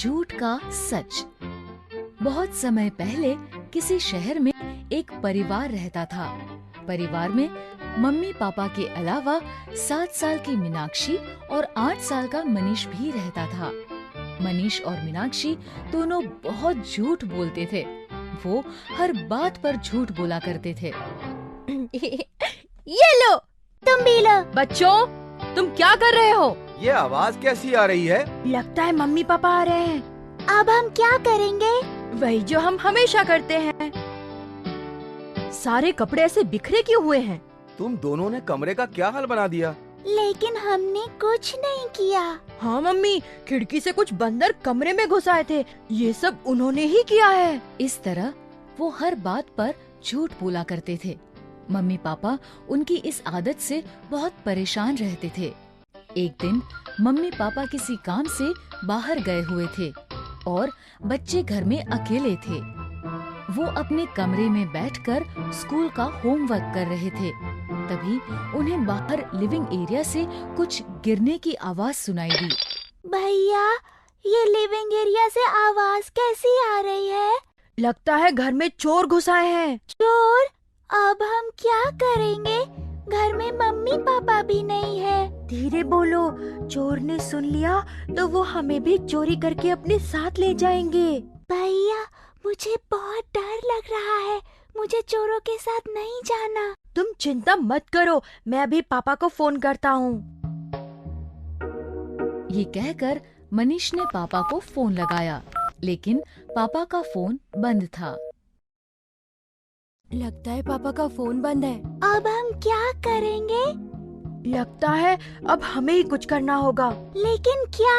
झूठ का सच। बहुत समय पहले किसी शहर में एक परिवार रहता था। परिवार में मम्मी पापा के अलावा 7 साल की मीनाक्षी और 8 साल का मनीष भी रहता था। मनीष और मीनाक्षी दोनों बहुत झूठ बोलते थे। वो हर बात पर झूठ बोला करते थे। ये लो, तुम भी लो। बच्चों, तुम क्या कर रहे हो? ये आवाज कैसी आ रही है? लगता है मम्मी पापा आ रहे हैं। अब हम क्या करेंगे? वही जो हम हमेशा करते हैं। सारे कपड़े ऐसे बिखरे क्यों हुए हैं? तुम दोनों ने कमरे का क्या हाल बना दिया? लेकिन हमने कुछ नहीं किया। हाँ मम्मी, खिड़की से कुछ बंदर कमरे में घुस आए थे। ये सब उन्होंने ही किया है। इस तरह वो हर बात पर झूठ बोला करते थे। मम्मी पापा उनकी इस आदत से बहुत परेशान रहते थे। एक दिन मम्मी पापा किसी काम से बाहर गए हुए थे और बच्चे घर में अकेले थे। वो अपने कमरे में बैठकर स्कूल का होमवर्क कर रहे थे। तभी उन्हें बाहर लिविंग एरिया से कुछ गिरने की आवाज सुनाई दी। भैया, ये लिविंग एरिया से आवाज कैसी आ रही है? लगता है घर में चोर घुस आए हैं। चोर? अब हम क्या करेंगे? घर में मम्मी पापा भी नहीं है। धीरे बोलो, चोर ने सुन लिया तो वो हमें भी चोरी करके अपने साथ ले जाएंगे। भैया, मुझे बहुत डर लग रहा है। मुझे चोरों के साथ नहीं जाना। तुम चिंता मत करो, मैं अभी पापा को फोन करता हूँ। ये कहकर मनीष ने पापा को फोन लगाया, लेकिन पापा का फोन बंद था। लगता है पापा का फोन बंद है। अब हम क्या करेंगे? लगता है अब हमें ही कुछ करना होगा। लेकिन क्या?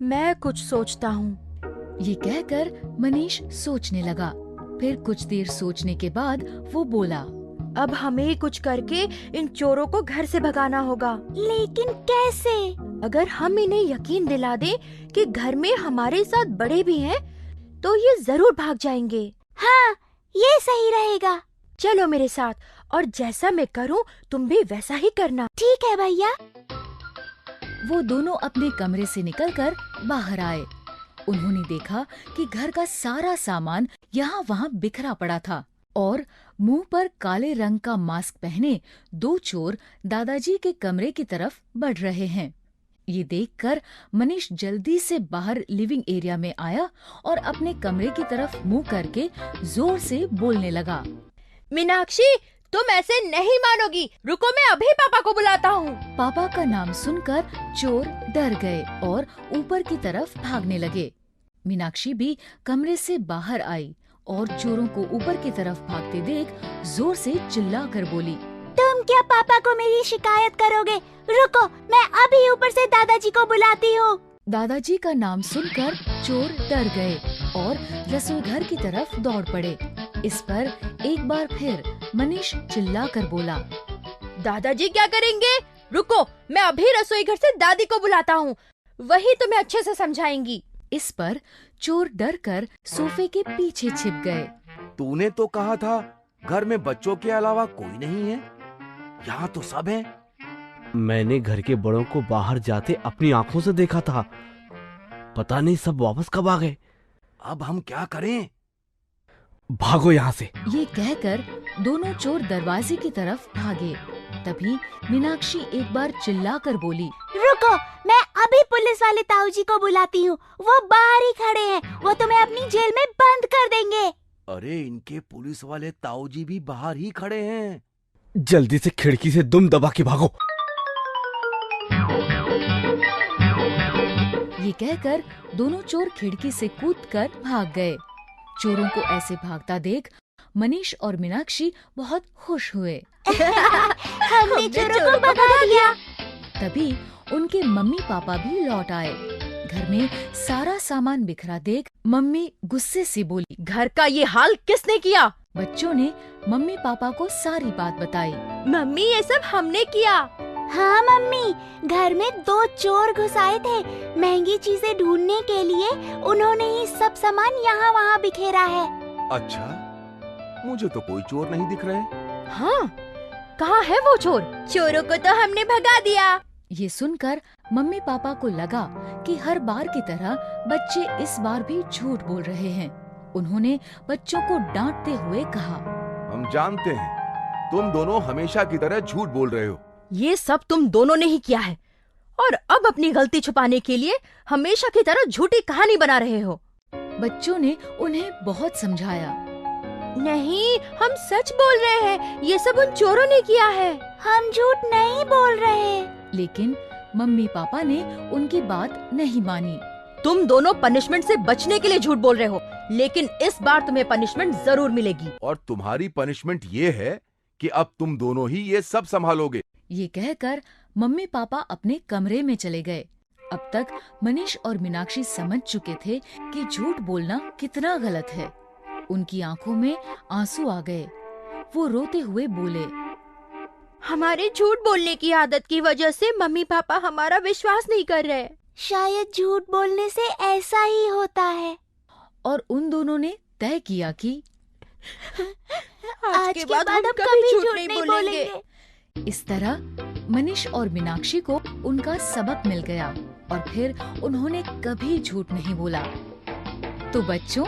मैं कुछ सोचता हूँ। ये कहकर मनीष सोचने लगा। फिर कुछ देर सोचने के बाद वो बोला, अब हमें ही कुछ करके इन चोरों को घर से भगाना होगा। लेकिन कैसे? अगर हम इन्हें यकीन दिला दें कि घर में हमारे साथ बड़े भी हैं, तो ये जरूर भाग जाएंगे। हाँ, ये सही रहेगा। चलो मेरे साथ, और जैसा मैं करूं तुम भी वैसा ही करना। ठीक है भैया। वो दोनों अपने कमरे से निकलकर बाहर आए। उन्होंने देखा कि घर का सारा सामान यहाँ वहाँ बिखरा पड़ा था और मुंह पर काले रंग का मास्क पहने 2 चोर दादाजी के कमरे की तरफ बढ़ रहे हैं। ये देखकर मनीष जल्दी से बाहर लिविंग एरिया में आया और अपने कमरे की तरफ मुंह करके जोर से बोलने लगा। मीनाक्षी, तुम ऐसे नहीं मानोगी। रुको, मैं अभी पापा को बुलाता हूँ। पापा का नाम सुनकर चोर डर गए और ऊपर की तरफ भागने लगे। मीनाक्षी भी कमरे से बाहर आई और चोरों को ऊपर की तरफ भागते देख जोर से चिल्लाकर बोली, तुम क्या पापा को मेरी शिकायत करोगे? रुको, मैं अभी ऊपर से दादाजी को बुलाती हूँ। दादाजी का नाम सुनकर चोर डर गए और रसोई घर की तरफ दौड़ पड़े। इस पर एक बार फिर मनीष चिल्लाकर बोला, दादाजी क्या करेंगे? रुको, मैं अभी रसोई घर से दादी को बुलाता हूँ। वही तुम्हें अच्छे से समझाएंगी। इस पर चोर डरकर सोफे के पीछे छिप गए। तूने तो कहा था घर में बच्चों के अलावा कोई नहीं है। यहाँ तो सब है। मैंने घर के बड़ों को बाहर जाते अपनी आंखों से देखा था। पता नहीं सब वापस कब आ गए। अब हम क्या करें? भागो यहाँ से। ये कहकर दोनों चोर दरवाजे की तरफ भागे। तभी मीनाक्षी एक बार चिल्लाकर बोली, रुको, मैं अभी पुलिस वाले ताऊ जी को बुलाती हूँ। वो बाहर ही खड़े हैं। वो तुम्हें अपनी जेल में बंद कर देंगे। अरे, इनके पुलिस वाले ताऊ जी भी बाहर ही खड़े हैं। जल्दी से खिड़की से दुम दबा के भागो। ये कहकर दोनों चोर खिड़की से कूदकर भाग गए। चोरों को ऐसे भागता देख मनीष और मीनाक्षी बहुत खुश हुए। हमने चोरों को भगा दिया। तभी उनके मम्मी पापा भी लौट आए। घर में सारा सामान बिखरा देख मम्मी गुस्से से बोली, घर का ये हाल किसने किया? बच्चों ने मम्मी पापा को सारी बात बताई। मम्मी, ये सब हमने किया। हाँ मम्मी, घर में 2 चोर घुस आए थे। महंगी चीजें ढूंढने के लिए उन्होंने ही सब सामान यहाँ वहाँ बिखेरा है। अच्छा, मुझे तो कोई चोर नहीं दिख रहे। हाँ, कहाँ है वो चोर? चोरों को तो हमने भगा दिया। ये सुनकर मम्मी पापा को लगा कि हर बार की तरह बच्चे इस बार भी झूठ बोल रहे हैं। उन्होंने बच्चों को डांटते हुए कहा, हम जानते हैं तुम दोनों हमेशा की तरह झूठ बोल रहे हो। ये सब तुम दोनों ने ही किया है और अब अपनी गलती छुपाने के लिए हमेशा की तरह झूठी कहानी बना रहे हो। बच्चों ने उन्हें बहुत समझाया। नहीं, हम सच बोल रहे हैं, ये सब उन चोरों ने किया है। हम झूठ नहीं बोल रहे। लेकिन मम्मी पापा ने उनकी बात नहीं मानी। तुम दोनों पनिशमेंट से बचने के लिए झूठ बोल रहे हो, लेकिन इस बार तुम्हें पनिशमेंट जरूर मिलेगी। और तुम्हारी पनिशमेंट ये है कि अब तुम दोनों ही ये सब संभालोगे। ये कहकर मम्मी पापा अपने कमरे में चले गए। अब तक मनीष और मीनाक्षी समझ चुके थे कि झूठ बोलना कितना गलत है। उनकी आंखों में आंसू आ गए। वो रोते हुए बोले, हमारे झूठ बोलने की आदत की वजह से मम्मी पापा हमारा विश्वास नहीं कर रहे। शायद झूठ बोलने से ऐसा ही होता है। और उन दोनों ने तय किया कि आज के बाद हम कभी झूठ नहीं बोलेंगे। इस तरह मनीष और मीनाक्षी को उनका सबक मिल गया और फिर उन्होंने कभी झूठ नहीं बोला। तो बच्चों,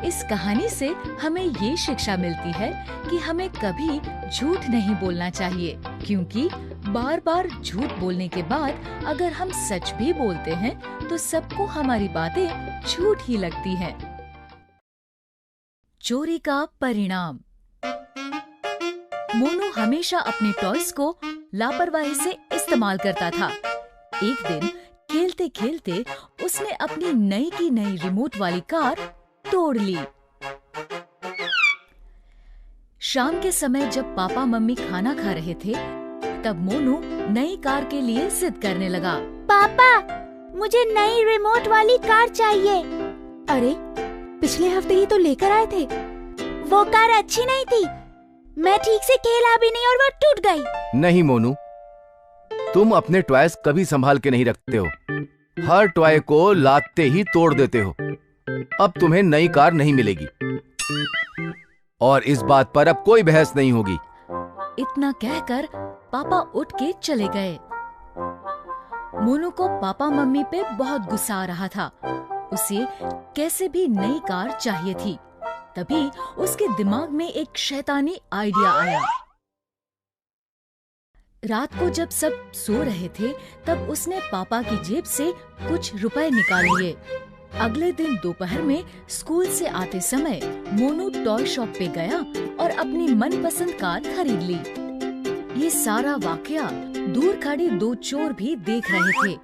इस कहानी से हमें ये शिक्षा मिलती है कि हमें कभी झूठ नहीं बोलना चाहिए, क्योंकि बार बार झूठ बोलने के बाद अगर हम सच भी बोलते हैं तो सबको हमारी बातें झूठ ही लगती हैं। चोरी का परिणाम। मोनू हमेशा अपने टॉयज को लापरवाही से इस्तेमाल करता था। एक दिन खेलते खेलते उसने अपनी नई की नई रिमोट वाली कार तोड़ ली। शाम के समय जब पापा मम्मी खाना खा रहे थे, तब मोनू नई कार के लिए जिद करने लगा। पापा, मुझे नई रिमोट वाली कार चाहिए। अरे, पिछले हफ्ते ही तो लेकर आए थे। वो कार अच्छी नहीं थी। मैं ठीक से खेला भी नहीं और वो टूट गई। नहीं मोनू, तुम अपने टॉयज कभी संभाल के नहीं रखते हो। हर टॉय को लाते ही तोड़ देते हो। अब तुम्हें नई कार नहीं मिलेगी और इस बात पर अब कोई बहस नहीं होगी। इतना कहकर पापा उठ के चले गए। मोनू को पापा मम्मी पे बहुत गुस्सा आ रहा था। उसे कैसे भी नई कार चाहिए थी। तभी उसके दिमाग में एक शैतानी आइडिया आया। रात को जब सब सो रहे थे, तब उसने पापा की जेब से कुछ रुपए निकाल लिए। अगले दिन दोपहर में स्कूल से आते समय मोनू टॉय शॉप पे गया और अपनी मनपसंद कार खरीद ली। ये सारा वाकया दूर खड़े दो चोर भी देख रहे थे।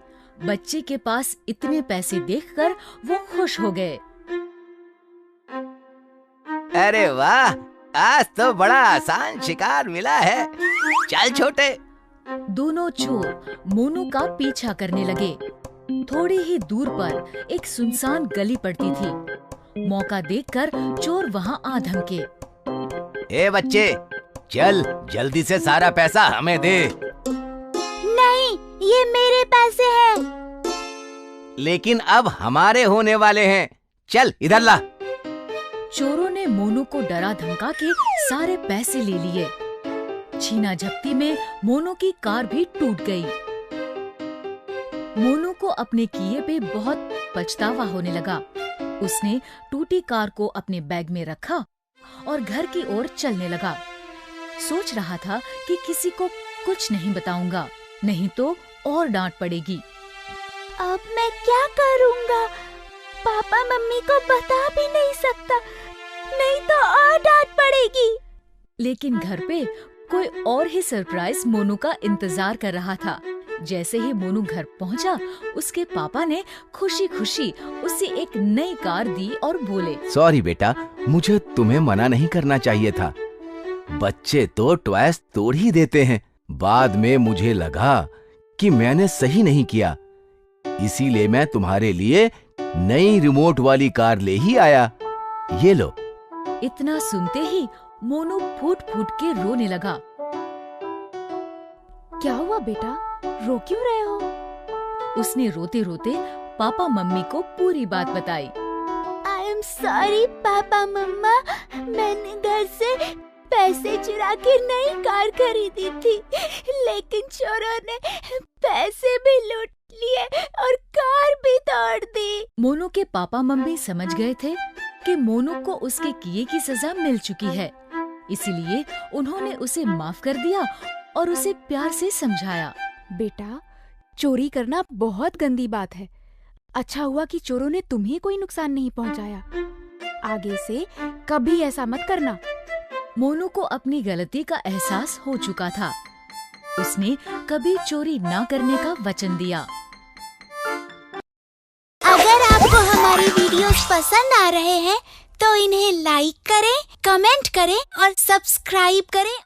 बच्चे के पास इतने पैसे देखकर वो खुश हो गए। अरे वाह, आज तो बड़ा आसान शिकार मिला है। चल छोटे। दोनों चोर मोनू का पीछा करने लगे। थोड़ी ही दूर पर एक सुनसान गली पड़ती थी। मौका देखकर चोर वहां आ धमके। ए बच्चे, चल जल्दी से सारा पैसा हमें दे। नहीं, ये मेरे पैसे हैं। लेकिन अब हमारे होने वाले हैं। चल इधर ला। चोरों ने मोनू को डरा धमका के सारे पैसे ले लिए। छीना झपटी में मोनू की कार भी टूट गई। मोनू को अपने किए पे बहुत पछतावा होने लगा। उसने टूटी कार को अपने बैग में रखा और घर की ओर चलने लगा। सोच रहा था कि किसी को कुछ नहीं बताऊंगा, नहीं तो और डांट पड़ेगी। अब मैं क्या करूंगा? पापा मम्मी को बता भी नहीं सकता, नहीं तो और डांट पड़ेगी। लेकिन घर पे कोई और ही सरप्राइज मोनू का इंतजार कर रहा था। जैसे ही मोनू घर पहुंचा, उसके पापा ने खुशी खुशी उसे एक नई कार दी और बोले, सॉरी बेटा, मुझे तुम्हें मना नहीं करना चाहिए था। बच्चे तो टॉयज तोड़ ही देते हैं। बाद में मुझे लगा कि मैंने सही नहीं किया, इसीलिए मैं तुम्हारे लिए नई रिमोट वाली कार ले ही आया। ये लो। इतना सुनते ही मोनू फूट फूट के रोने लगा। क्या हुआ बेटा, रो क्यों रहे हो? उसने रोते रोते पापा मम्मी को पूरी बात बताई। आई एम सॉरी पापा मम्मा, मैंने घर से पैसे चुरा के नई कार खरीदी थी, लेकिन चोरों ने पैसे भी लूट लिए और कार भी तोड़ दी। मोनू के पापा मम्मी समझ गए थे कि मोनू को उसके किए की सजा मिल चुकी है, इसीलिए उन्होंने उसे माफ कर दिया और उसे प्यार से समझाया। बेटा, चोरी करना बहुत गंदी बात है। अच्छा हुआ कि चोरों ने तुम्हें कोई नुकसान नहीं पहुंचाया। आगे से कभी ऐसा मत करना। मोनू को अपनी गलती का एहसास हो चुका था। उसने कभी चोरी ना करने का वचन दिया। अगर आपको हमारी वीडियोस पसंद आ रहे हैं तो इन्हें लाइक करें, कमेंट करें और सब्सक्राइब करें।